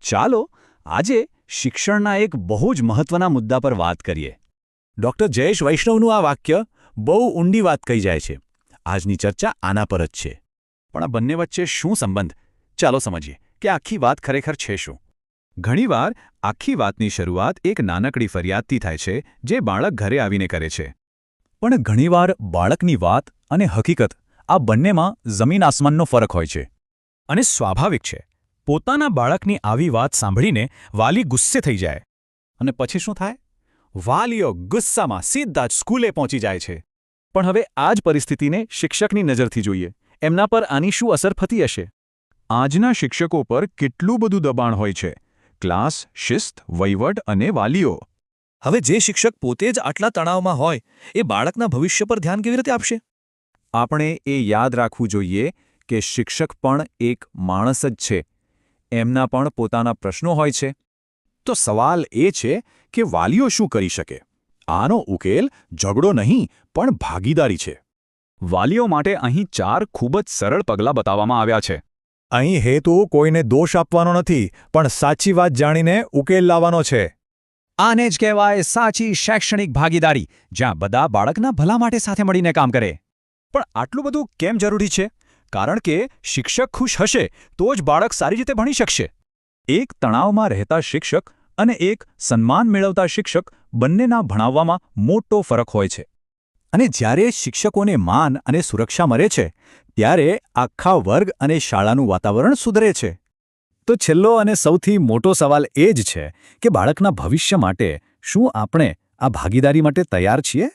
ચાલો આજે શિક્ષણના એક બહુ જ મહત્વના મુદ્દા પર વાત કરીએ. ડૉક્ટર જયેશ વૈષ્ણવનું આ વાક્ય બહુ ઊંડી વાત કહી જાય છે. આજની ચર્ચા આના પર જ છે. પણ આ બંને વચ્ચે શું સંબંધ? ચાલો સમજીએ કે આખી વાત ખરેખર છે શું. ઘણીવાર આખી વાતની શરૂઆત એક નાનકડી ફરિયાદથી થાય છે જે બાળક ઘરે આવીને કરે છે. પણ ઘણીવાર બાળકની વાત અને હકીકત આ બંનેમાં જમીન આસમાનનો ફરક હોય છે. અને સ્વાભાવિક છે, પોતાના બાળકની આવી વાત સાંભળીને વાલી ગુસ્સે થઈ જાય. અને પછી શું થાય? વાલીઓ ગુસ્સામાં સીધા જ સ્કૂલે પહોંચી જાય છે. પણ હવે આ જ પરિસ્થિતિને શિક્ષકની નજરથી જોઈએ. એમના પર આની શું અસર થતી હશે? આજના શિક્ષકો પર કેટલું બધું દબાણ હોય છે. ક્લાસ, શિસ્ત, વહીવટ અને વાલીઓ. હવે જે શિક્ષક પોતે જ આટલા તણાવમાં હોય એ બાળકના ભવિષ્ય પર ધ્યાન કેવી રીતે આપશે? આપણે એ યાદ રાખવું જોઈએ કે શિક્ષક પણ એક માણસ જ છે. એમના પણ પોતાના પ્રશ્નો હોય છે. તો સવાલ એ છે કે વાલીઓ શું કરી શકે? આનો ઉકેલ ઝઘડો નહીં પણ ભાગીદારી છે. વાલીઓ માટે અહીં 4 ખૂબ જ સરળ પગલાં બતાવવામાં આવ્યા છે. અહીં હેતુ કોઈને દોષ આપવાનો નથી, પણ સાચી વાત જાણીને ઉકેલ લાવવાનો છે. આને જ કહેવાય સાચી શૈક્ષણિક ભાગીદારી, જ્યાં બધા બાળકના ભલા માટે સાથે મળીને કામ કરે. પણ આટલું બધું કેમ જરૂરી છે? કારણ કે શિક્ષક ખુશ હશે તો જ બાળક સારી રીતે ભણી શકશે. એક તણાવમાં રહેતા શિક્ષક અને એક સન્માન મેળવતા શિક્ષક બંનેના ભણાવવામાં મોટો ફરક હોય છે. અને જ્યારે શિક્ષકોને માન અને સુરક્ષા મળે છે ત્યારે આખા વર્ગ અને શાળાનું વાતાવરણ સુધરે છે. તો છેલ્લો અને સૌથી મોટો સવાલ એ જ છે કે બાળકના ભવિષ્ય માટે શું આપણે આ ભાગીદારી માટે તૈયાર છીએ?